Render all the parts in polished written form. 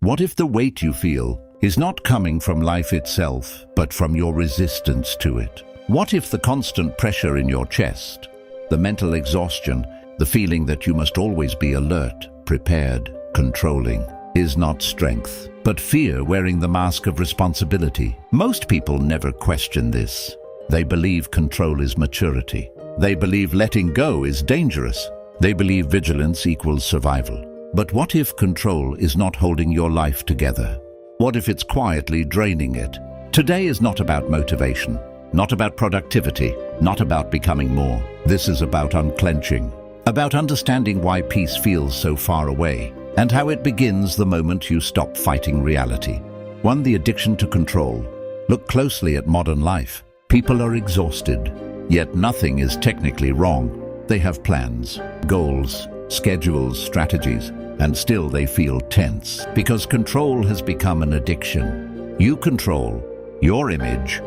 What if the weight you feel is not coming from life itself, but from your resistance to it? What if the constant pressure in your chest, the mental exhaustion, the feeling that you must always be alert, prepared, controlling, is not strength, but fear wearing the mask of responsibility? Most people never question this. They believe control is maturity. They believe letting go is dangerous. They believe vigilance equals survival. But what if control is not holding your life together? What if it's quietly draining it? Today is not about motivation, not about productivity, not about becoming more. This is about unclenching, about understanding why peace feels so far away, and how it begins the moment you stop fighting reality. 1. The addiction to control. Look closely at modern life. People are exhausted, yet nothing is technically wrong. They have plans, goals, schedules, strategies, and still they feel tense because control has become an addiction. You control your image,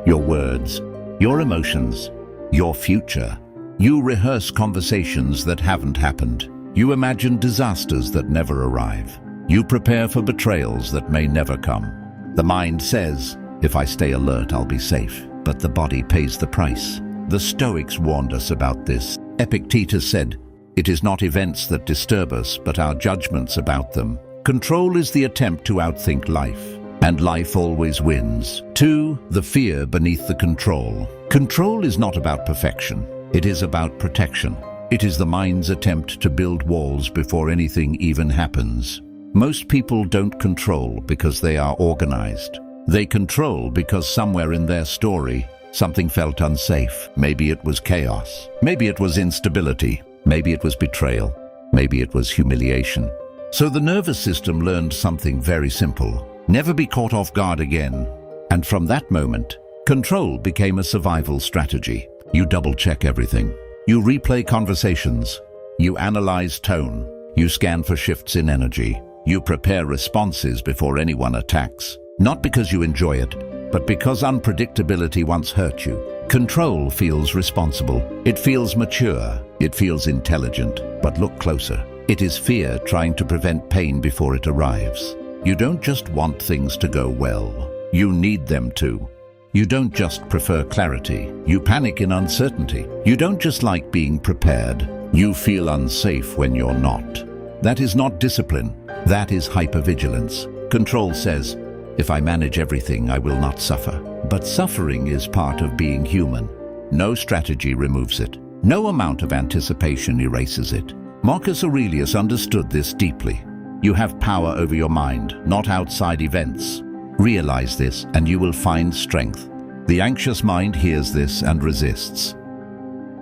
your words, your emotions, your future. You rehearse conversations that haven't happened. You imagine disasters that never arrive. You prepare for betrayals that may never come. The mind says, if I stay alert, I'll be safe. But the body pays the price. The Stoics warned us about this. Epictetus said, "It is not events that disturb us, but our judgments about them." Control is the attempt to outthink life, and life always wins. 2. The fear beneath the control. Control is not about perfection. It is about protection. It is the mind's attempt to build walls before anything even happens. Most people don't control because they are organized. They control because somewhere in their story, something felt unsafe. Maybe it was chaos. Maybe it was instability. Maybe it was betrayal. Maybe it was humiliation. So the nervous system learned something very simple. Never be caught off guard again. And from that moment, control became a survival strategy. You double-check everything. You replay conversations. You analyze tone. You scan for shifts in energy. You prepare responses before anyone attacks. Not because you enjoy it, but because unpredictability once hurt you. Control feels responsible. It feels mature. It feels intelligent. But look closer. It is fear trying to prevent pain before it arrives. You don't just want things to go well. You need them to. You don't just prefer clarity. You panic in uncertainty. You don't just like being prepared. You feel unsafe when you're not. That is not discipline. That is hypervigilance. Control says, if I manage everything, I will not suffer. But suffering is part of being human. No strategy removes it. No amount of anticipation erases it. Marcus Aurelius understood this deeply. You have power over your mind, not outside events. Realize this, and you will find strength. The anxious mind hears this and resists.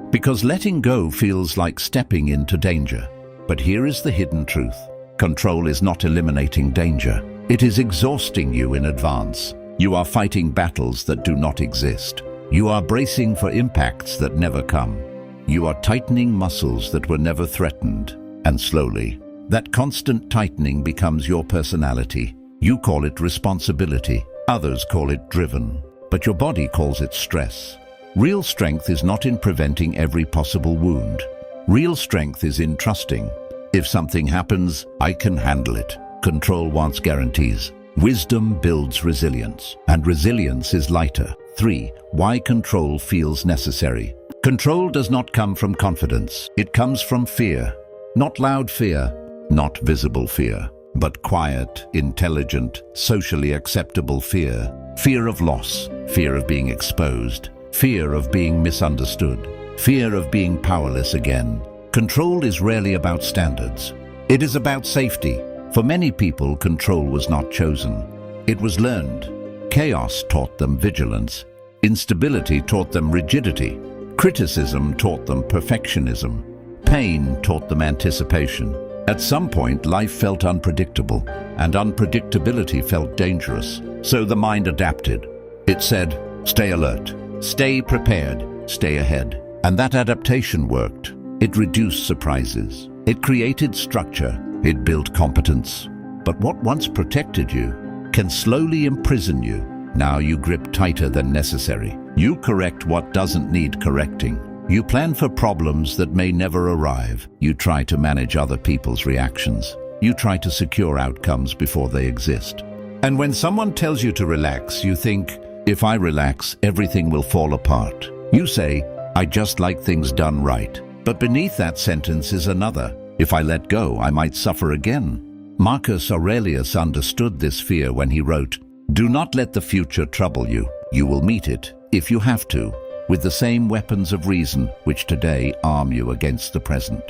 Because letting go feels like stepping into danger. But here is the hidden truth. Control is not eliminating danger. It is exhausting you in advance. You are fighting battles that do not exist. You are bracing for impacts that never come. You are tightening muscles that were never threatened. And slowly, that constant tightening becomes your personality. You call it responsibility. Others call it driven. But your body calls it stress. Real strength is not in preventing every possible wound. Real strength is in trusting. If something happens, I can handle it. Control wants guarantees. Wisdom builds resilience, and resilience is lighter. 3. Why control feels necessary. Control does not come from confidence. It comes from fear. Not loud fear, not visible fear, but quiet, intelligent, socially acceptable fear. Fear of loss, fear of being exposed, fear of being misunderstood, fear of being powerless again. Control is rarely about standards. It is about safety. For many people, control was not chosen. It was learned. Chaos taught them vigilance. Instability taught them rigidity. Criticism taught them perfectionism. Pain taught them anticipation. At some point, life felt unpredictable, and unpredictability felt dangerous. So the mind adapted. It said, stay alert, stay prepared, stay ahead. And that adaptation worked. It reduced surprises. It created structure. It built competence. But what once protected you can slowly imprison you. Now you grip tighter than necessary. You correct what doesn't need correcting. You plan for problems that may never arrive. You try to manage other people's reactions. You try to secure outcomes before they exist. And when someone tells you to relax, you think, if I relax, everything will fall apart. You say, I just like things done right. But beneath that sentence is another. If I let go, I might suffer again. Marcus Aurelius understood this fear when he wrote, do not let the future trouble you. You will meet it, if you have to, with the same weapons of reason which today arm you against the present.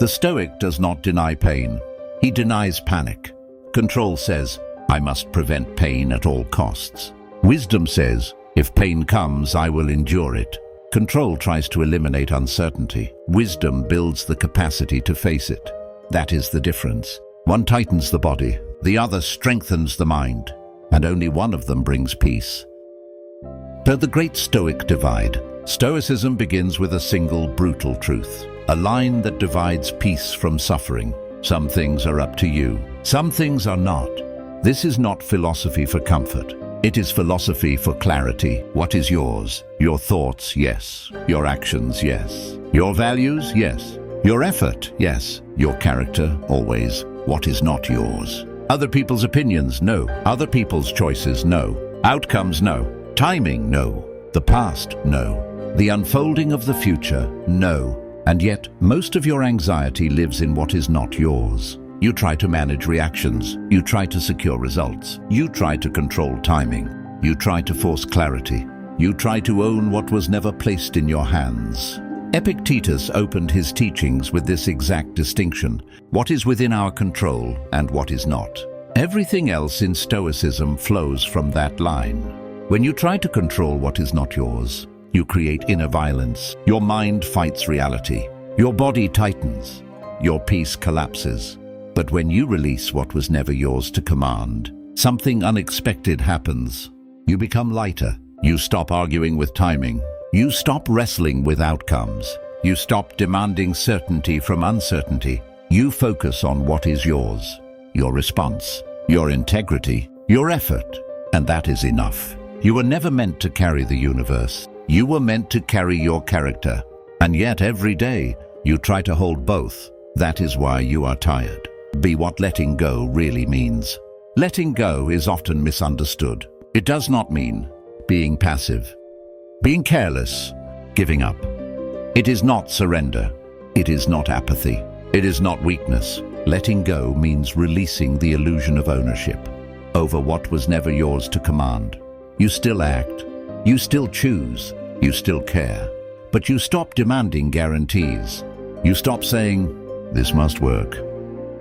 The Stoic does not deny pain. He denies panic. Control says, I must prevent pain at all costs. Wisdom says, if pain comes, I will endure it. Control tries to eliminate uncertainty. Wisdom builds the capacity to face it. That is the difference. One tightens the body, the other strengthens the mind, and only one of them brings peace. So the great Stoic divide. Stoicism begins with a single brutal truth, a line that divides peace from suffering. Some things are up to you, some things are not. This is not philosophy for comfort. It is philosophy for clarity. What is yours? Your thoughts, yes. Your actions, yes. Your values, yes. Your effort, yes. Your character, always. What is not yours? Other people's opinions, no. Other people's choices, no. Outcomes, no. Timing, no. The past, no. The unfolding of the future, no. And yet, most of your anxiety lives in what is not yours. You try to manage reactions. You try to secure results. You try to control timing. You try to force clarity. You try to own what was never placed in your hands. Epictetus opened his teachings with this exact distinction: what is within our control and what is not. Everything else in Stoicism flows from that line. When you try to control what is not yours, you create inner violence. Your mind fights reality. Your body tightens. Your peace collapses. But when you release what was never yours to command, something unexpected happens. You become lighter. You stop arguing with timing. You stop wrestling with outcomes. You stop demanding certainty from uncertainty. You focus on what is yours, your response, your integrity, your effort, and that is enough. You were never meant to carry the universe. You were meant to carry your character. And yet every day, you try to hold both. That is why you are tired. Be what letting go really means. Letting go is often misunderstood. It does not mean being passive, being careless, giving up. It is not surrender. It is not apathy. It is not weakness. Letting go means releasing the illusion of ownership over what was never yours to command. You still act. You still choose. You still care. But you stop demanding guarantees. You stop saying, this must work.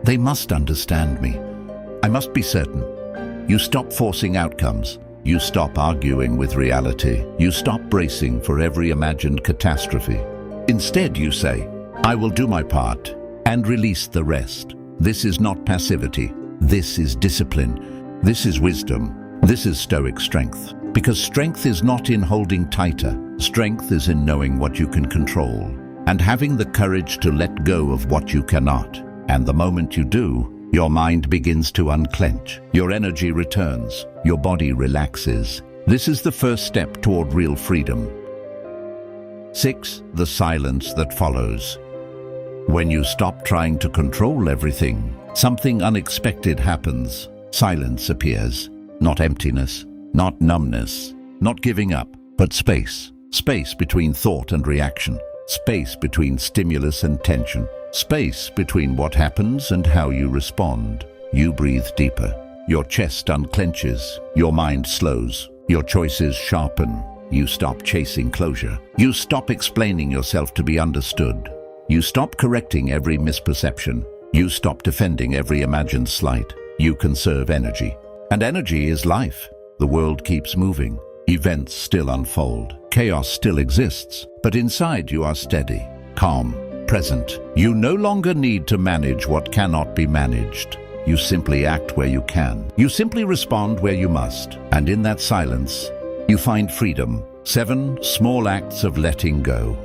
They must understand me. I must be certain. You stop forcing outcomes. You stop arguing with reality. You stop bracing for every imagined catastrophe. Instead, you say, I will do my part and release the rest. This is not passivity. This is discipline. This is wisdom. This is Stoic strength. Because strength is not in holding tighter. Strength is in knowing what you can control and having the courage to let go of what you cannot. And the moment you do, your mind begins to unclench. Your energy returns. Your body relaxes. This is the first step toward real freedom. 6. The silence that follows. When you stop trying to control everything, something unexpected happens. Silence appears. Not emptiness, not numbness, not giving up, but space. Space between thought and reaction. Space between stimulus and tension. Space between what happens and how you respond. You breathe deeper. Your chest unclenches. Your mind slows. Your choices sharpen. You stop chasing closure. You stop explaining yourself to be understood. You stop correcting every misperception. You stop defending every imagined slight. You conserve energy. And energy is life. The world keeps moving. Events still unfold. Chaos still exists. But inside you are steady, calm, present. You no longer need to manage what cannot be managed. You simply act where you can. You simply respond where you must. And in that silence, you find freedom. 7 small acts of letting go.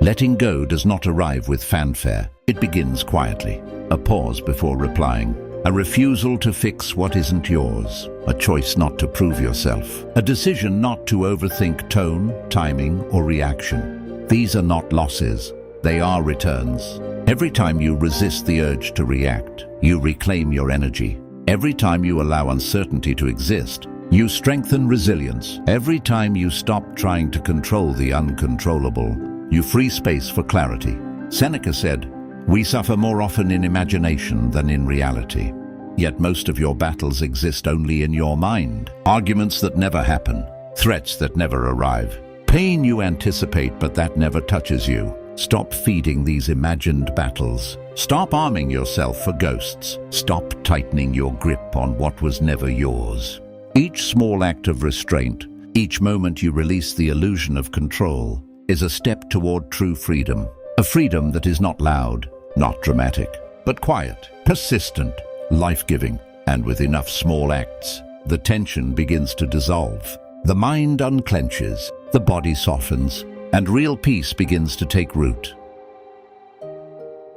Letting go does not arrive with fanfare. It begins quietly. A pause before replying. A refusal to fix what isn't yours. A choice not to prove yourself. A decision not to overthink tone, timing, or reaction. These are not losses. They are returns. Every time you resist the urge to react, you reclaim your energy. Every time you allow uncertainty to exist, you strengthen resilience. Every time you stop trying to control the uncontrollable, you free space for clarity. Seneca said, "We suffer more often in imagination than in reality." Yet most of your battles exist only in your mind. Arguments that never happen, threats that never arrive, pain you anticipate but that never touches you. Stop feeding these imagined battles. Stop arming yourself for ghosts. Stop tightening your grip on what was never yours. Each small act of restraint, each moment you release the illusion of control, is a step toward true freedom. A freedom that is not loud, not dramatic, but quiet, persistent, life-giving. And with enough small acts, the tension begins to dissolve. The mind unclenches, the body softens, and real peace begins to take root.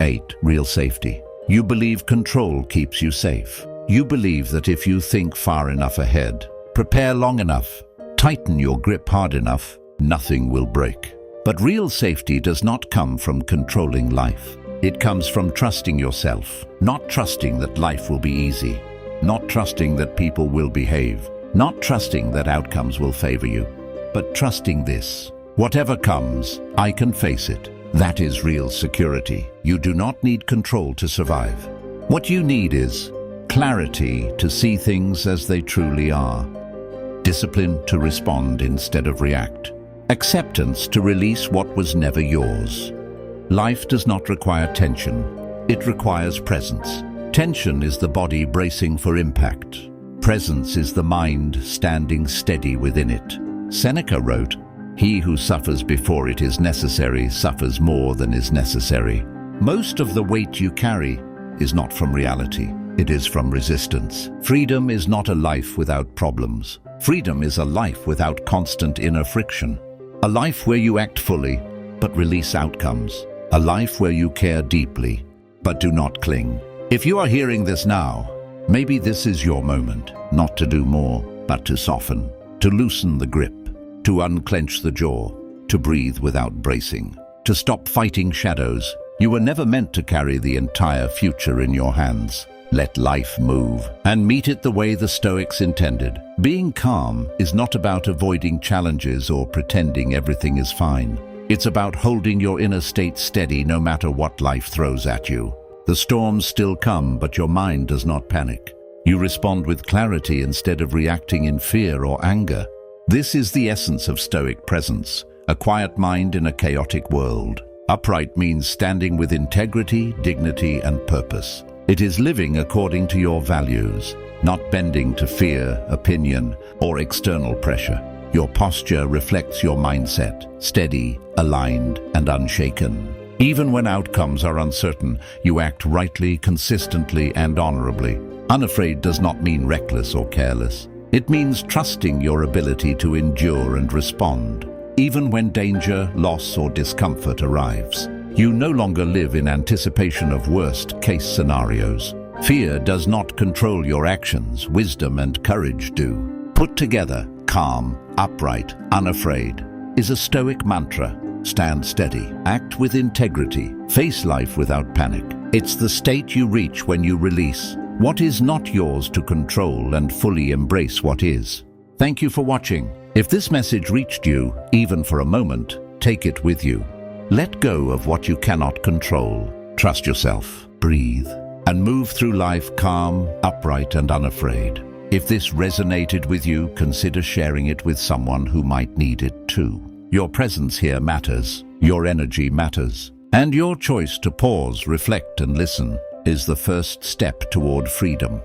8. Real safety. You believe control keeps you safe. You believe that if you think far enough ahead, prepare long enough, tighten your grip hard enough, nothing will break. But real safety does not come from controlling life. It comes from trusting yourself, not trusting that life will be easy, not trusting that people will behave, not trusting that outcomes will favor you, but trusting this. Whatever comes, I can face it. That is real security. You do not need control to survive. What you need is clarity to see things as they truly are, discipline to respond instead of react, acceptance to release what was never yours. Life does not require tension. It requires presence. Tension is the body bracing for impact. Presence is the mind standing steady within it. Seneca wrote, "He who suffers before it is necessary suffers more than is necessary." Most of the weight you carry is not from reality. It is from resistance. Freedom is not a life without problems. Freedom is a life without constant inner friction. A life where you act fully, but release outcomes. A life where you care deeply, but do not cling. If you are hearing this now, maybe this is your moment, not to do more, but to soften, to loosen the grip, to unclench the jaw, to breathe without bracing, to stop fighting shadows. You were never meant to carry the entire future in your hands. Let life move and meet it the way the Stoics intended. Being calm is not about avoiding challenges or pretending everything is fine. It's about holding your inner state steady no matter what life throws at you. The storms still come, but your mind does not panic. You respond with clarity instead of reacting in fear or anger. This is the essence of Stoic presence, a quiet mind in a chaotic world. Upright means standing with integrity, dignity, and purpose. It is living according to your values, not bending to fear, opinion, or external pressure. Your posture reflects your mindset, steady, aligned, and unshaken. Even when outcomes are uncertain, you act rightly, consistently, and honorably. Unafraid does not mean reckless or careless. It means trusting your ability to endure and respond, even when danger, loss, or discomfort arrives. You no longer live in anticipation of worst-case scenarios. Fear does not control your actions, wisdom and courage do. Put together, calm, upright, unafraid, is a Stoic mantra. Stand steady, act with integrity, face life without panic. It's the state you reach when you release what is not yours to control and fully embrace what is. Thank you for watching. If this message reached you, even for a moment, take it with you. Let go of what you cannot control. Trust yourself, breathe, and move through life calm, upright, and unafraid. If this resonated with you, consider sharing it with someone who might need it too. Your presence here matters, your energy matters, and your choice to pause, reflect, and listen is the first step toward freedom.